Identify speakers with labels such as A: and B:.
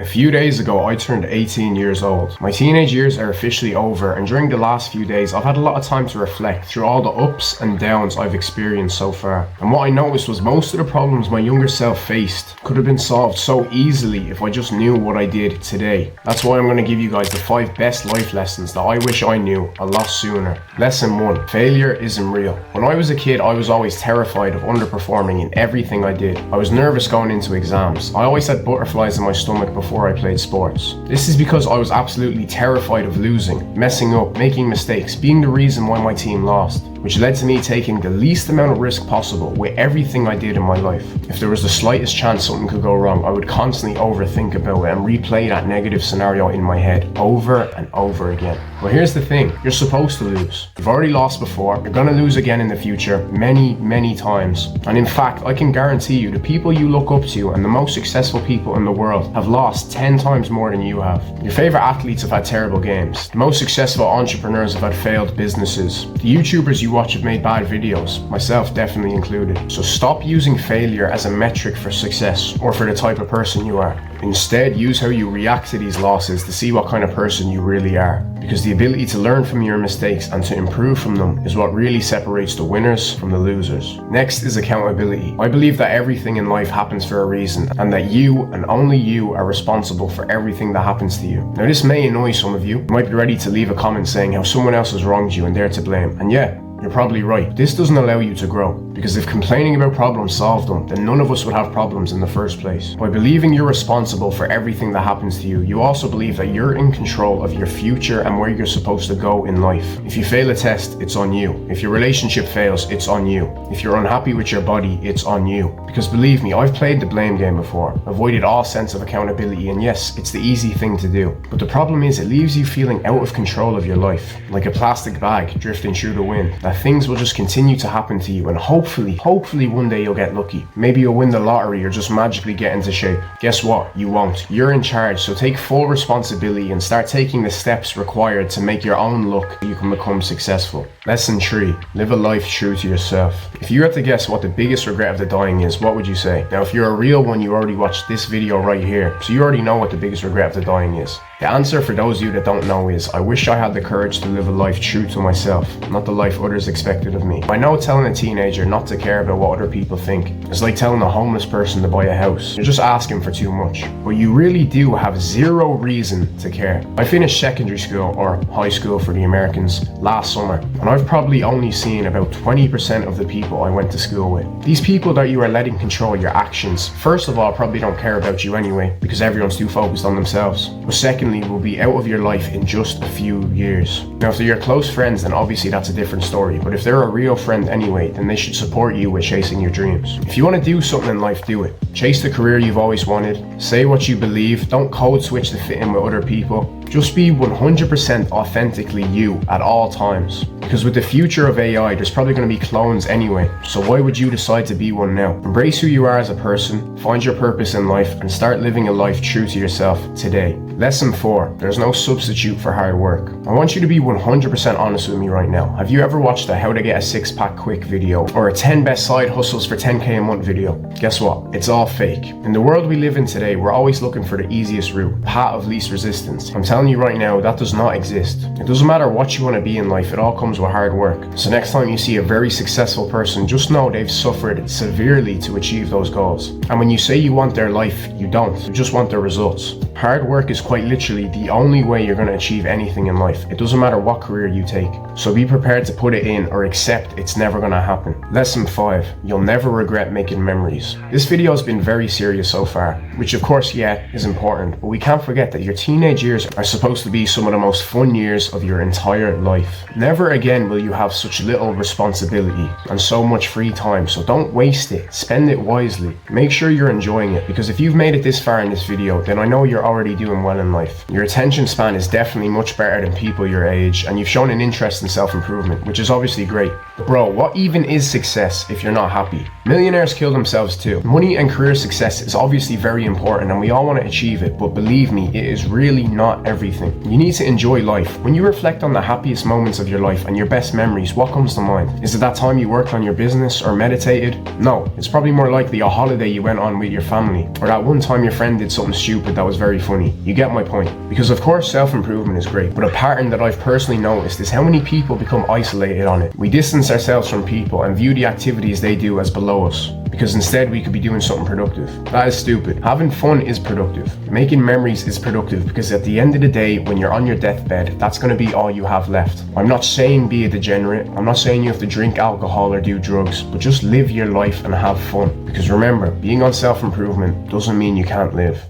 A: A few days ago, I turned 18 years old. My teenage years are officially over, and during the last few days, I've had a lot of time to reflect through all the ups and downs I've experienced so far. And what I noticed was most of the problems my younger self faced could have been solved so easily if I just knew what I did today. That's why I'm going to give you guys the 5 best life lessons that I wish I knew a lot sooner. Lesson 1. Failure isn't real. When I was a kid, I was always terrified of underperforming in everything I did. I was nervous going into exams. I always had butterflies in my stomach before I played sports. This is because I was absolutely terrified of losing, messing up, making mistakes, being the reason why my team lost, which led to me taking the least amount of risk possible with everything I did in my life. If there was the slightest chance something could go wrong, I would constantly overthink about it and replay that negative scenario in my head over and over again. Well, here's the thing, you're supposed to lose. You've already lost before, you're gonna lose again in the future, many times. And in fact, I can guarantee you the people you look up to and the most successful people in the world have lost 10 times more than you have. Your favorite athletes have had terrible games. The most successful entrepreneurs have had failed businesses. The YouTubers you watch have made bad videos, myself definitely included. So stop using failure as a metric for success or for the type of person you are. Instead, use how you react to these losses to see what kind of person you really are. Because the ability to learn from your mistakes and to improve from them is what really separates the winners from the losers. Next is accountability. I believe that everything in life happens for a reason and that you and only you are responsible for everything that happens to you. Now, this may annoy some of you. You might be ready to leave a comment saying how someone else has wronged you and they're to blame. And yeah, you're probably right. This doesn't allow you to grow, because if complaining about problems solved them, then none of us would have problems in the first place. By believing you're responsible for everything that happens to you, you also believe that you're in control of your future and where you're supposed to go in life. If you fail a test, it's on you. If your relationship fails, it's on you. If you're unhappy with your body, it's on you. Because believe me, I've played the blame game before, avoided all sense of accountability, and yes, it's the easy thing to do. But the problem is it leaves you feeling out of control of your life, like a plastic bag drifting through the wind. That things will just continue to happen to you, and hopefully one day you'll get lucky. Maybe you'll win the lottery or just magically get into shape. Guess what? You won't. You're in charge, so take full responsibility and start taking the steps required to make your own luck so you can become successful. Lesson 3. Live a life true to yourself. If you had to guess what the biggest regret of the dying is, what would you say? Now, if you're a real one, you already watched this video right here, so you already know what the biggest regret of the dying is. The answer for those of you that don't know is, I wish I had the courage to live a life true to myself, not the life others expected of me. I know telling a teenager not to care about what other people think is like telling a homeless person to buy a house. You're just asking for too much. But you really do have zero reason to care. I finished secondary school, or high school for the Americans, last summer, and I've probably only seen about 20% of the people I went to school with. These people that you are letting control your actions, first of all, probably don't care about you anyway, because everyone's too focused on themselves. But secondly, will be out of your life in just a few years. Now, if they're your close friends, then obviously that's a different story. But if they're a real friend anyway, then they should support you with chasing your dreams. If you want to do something in life, do it. Chase the career you've always wanted. Say what you believe. Don't code switch to fit in with other people. Just be 100% authentically you at all times. Because with the future of AI, there's probably going to be clones anyway. So why would you decide to be one now? Embrace who you are as a person, find your purpose in life, and start living a life true to yourself today. Lesson 4. There's no substitute for hard work. I want you to be 100% honest with me right now. Have you ever watched a how to get a six-pack quick video or a 10 best side hustles for 10k a month video? Guess what? It's all fake. In the world we live in today, we're always looking for the easiest route, path of least resistance. I'm telling you right now, that does not exist. It doesn't matter what you want to be in life, it all comes with hard work. So next time you see a very successful person, just know they've suffered severely to achieve those goals. And when you say you want their life, you don't. You just want their results. Hard work is quite literally the only way you're going to achieve anything in life. It doesn't matter what career you take. So be prepared to put it in or accept it's never going to happen. Lesson 5. You'll never regret making memories. This video has been very serious so far, which of course, yeah, is important, but we can't forget that your teenage years are supposed to be some of the most fun years of your entire life. Never again will you have such little responsibility and so much free time, so don't waste it. Spend it wisely. Make sure you're enjoying it, because if you've made it this far in this video, then I know you're already doing well in life. Your attention span is definitely much better than people your age, and you've shown an interest in self-improvement, which is obviously great. Bro, what even is success if you're not happy? Millionaires kill themselves too. Money and career success is obviously very important and we all want to achieve it, but believe me, it is really not everything. You need to enjoy life. When you reflect on the happiest moments of your life and your best memories, what comes to mind? Is it that time you worked on your business or meditated? No, it's probably more likely a holiday you went on with your family, or that one time your friend did something stupid that was very funny. You get my point. Because of course self-improvement is great, but a pattern that I've personally noticed is how many people become isolated on it. We distance ourselves from people and view the activities they do as below us, because instead we could be doing something productive. That is stupid. Having fun is productive. Making memories is productive, because at the end of the day, when you're on your deathbed, that's going to be all you have left. I'm not saying be a degenerate. I'm not saying you have to drink alcohol or do drugs, but just live your life and have fun. Because remember, being on self-improvement doesn't mean you can't live.